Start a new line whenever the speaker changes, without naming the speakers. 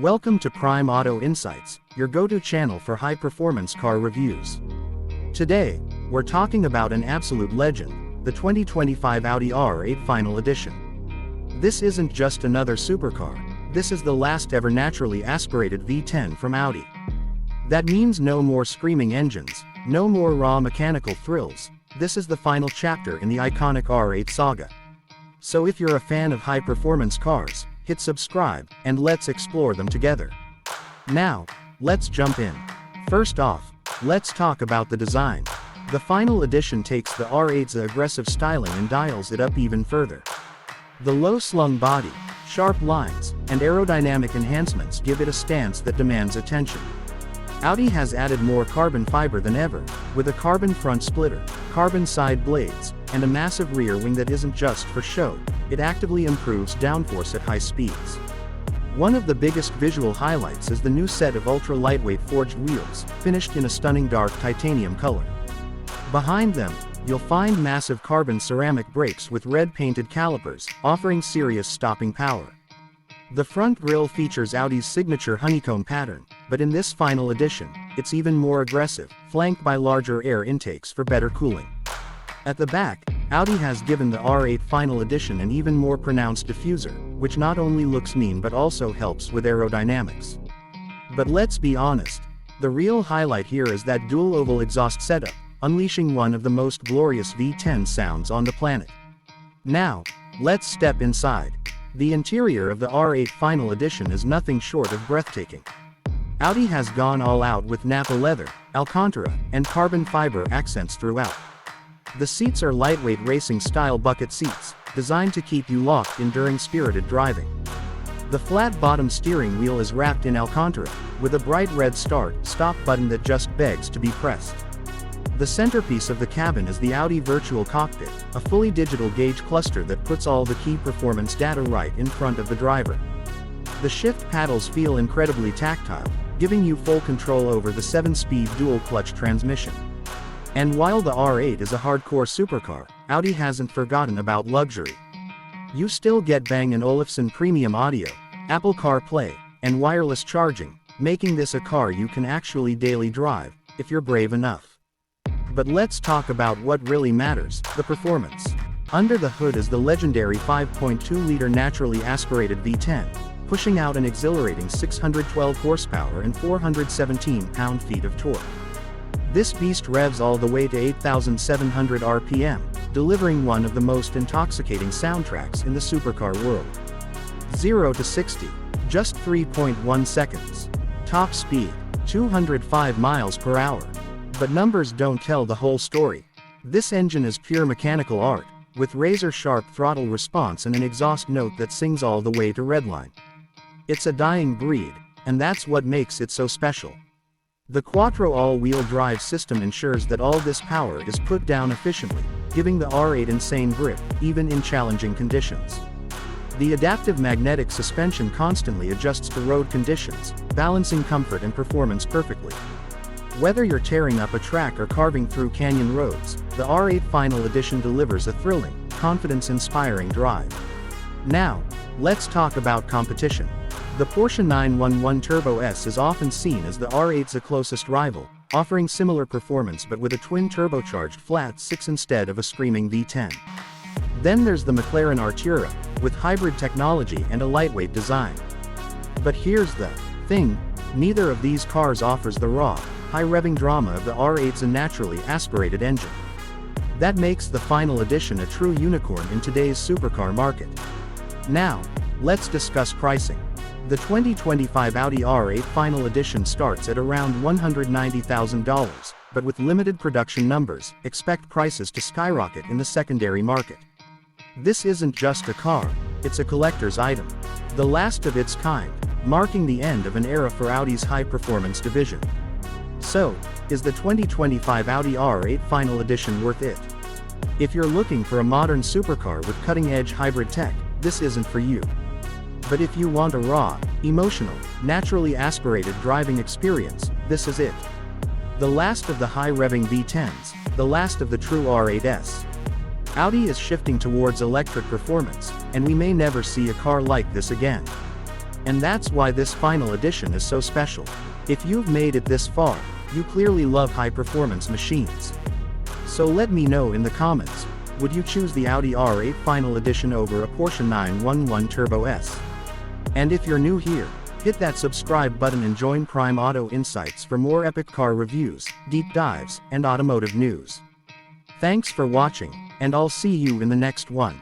Welcome to Prime Auto Insights, your go-to channel for high-performance car reviews. Today, we're talking about an absolute legend, the 2025 Audi R8 Final Edition. This isn't just another supercar, this is the last ever naturally aspirated V10 from Audi. That means no more screaming engines, no more raw mechanical thrills, this is the final chapter in the iconic R8 saga. So if you're a fan of high-performance cars, hit subscribe, and let's explore them together. Now, let's jump in. First off, let's talk about the design. The Final Edition takes the R8's aggressive styling and dials it up even further. The low-slung body, sharp lines, and aerodynamic enhancements give it a stance that demands attention. Audi has added more carbon fiber than ever, with a carbon front splitter, carbon side blades, and a massive rear wing that isn't just for show, it actively improves downforce at high speeds. One of the biggest visual highlights is the new set of ultra-lightweight forged wheels, finished in a stunning dark titanium color. Behind them, you'll find massive carbon ceramic brakes with red-painted calipers, offering serious stopping power. The front grille features Audi's signature honeycomb pattern, but in this Final Edition, it's even more aggressive, flanked by larger air intakes for better cooling. At the back, Audi has given the R8 Final Edition an even more pronounced diffuser, which not only looks mean but also helps with aerodynamics. But let's be honest, the real highlight here is that dual oval exhaust setup, unleashing one of the most glorious V10 sounds on the planet. Now, let's step inside. The interior of the R8 Final Edition is nothing short of breathtaking. Audi has gone all out with Nappa leather, Alcantara, and carbon fiber accents throughout. The seats are lightweight racing-style bucket seats, designed to keep you locked in during spirited driving. The flat-bottom steering wheel is wrapped in Alcantara, with a bright red start-stop button that just begs to be pressed. The centerpiece of the cabin is the Audi Virtual Cockpit, a fully digital gauge cluster that puts all the key performance data right in front of the driver. The shift paddles feel incredibly tactile, giving you full control over the 7-speed dual-clutch transmission. And while the R8 is a hardcore supercar, Audi hasn't forgotten about luxury. You still get Bang & Olufsen premium audio, Apple CarPlay, and wireless charging, making this a car you can actually daily drive, if you're brave enough. But let's talk about what really matters, the performance. Under the hood is the legendary 5.2-liter naturally aspirated V10, pushing out an exhilarating 612 horsepower and 417 pound-feet of torque. This beast revs all the way to 8,700 RPM, delivering one of the most intoxicating soundtracks in the supercar world. 0 to 60, just 3.1 seconds. Top speed, 205 miles per hour. But numbers don't tell the whole story. This engine is pure mechanical art, with razor-sharp throttle response and an exhaust note that sings all the way to redline. It's a dying breed, and that's what makes it so special. The Quattro all-wheel drive system ensures that all this power is put down efficiently, giving the R8 insane grip, even in challenging conditions. The adaptive magnetic suspension constantly adjusts to road conditions, balancing comfort and performance perfectly. Whether you're tearing up a track or carving through canyon roads, the R8 Final Edition delivers a thrilling, confidence-inspiring drive. Now, let's talk about competition. The Porsche 911 Turbo S is often seen as the R8's closest rival, offering similar performance but with a twin-turbocharged flat-6 instead of a screaming V10. Then there's the McLaren Artura, with hybrid technology and a lightweight design. But here's the thing, neither of these cars offers the raw, high-revving drama of the R8's naturally aspirated engine. That makes the Final Edition a true unicorn in today's supercar market. Now, let's discuss pricing. The 2025 Audi R8 Final Edition starts at around $190,000, but with limited production numbers, expect prices to skyrocket in the secondary market. This isn't just a car, it's a collector's item. The last of its kind, marking the end of an era for Audi's high-performance division. So, is the 2025 Audi R8 Final Edition worth it? If you're looking for a modern supercar with cutting-edge hybrid tech, this isn't for you. But if you want a raw, emotional, naturally aspirated driving experience, this is it. The last of the high-revving V10s, the last of the true R8s. Audi is shifting towards electric performance, and we may never see a car like this again. And that's why this final edition is so special. If you've made it this far, you clearly love high-performance machines. So let me know in the comments, would you choose the Audi R8 Final Edition over a Porsche 911 Turbo S? And if you're new here, hit that subscribe button and join Prime Auto Insights for more epic car reviews, deep dives, and automotive news. Thanks for watching, and I'll see you in the next one.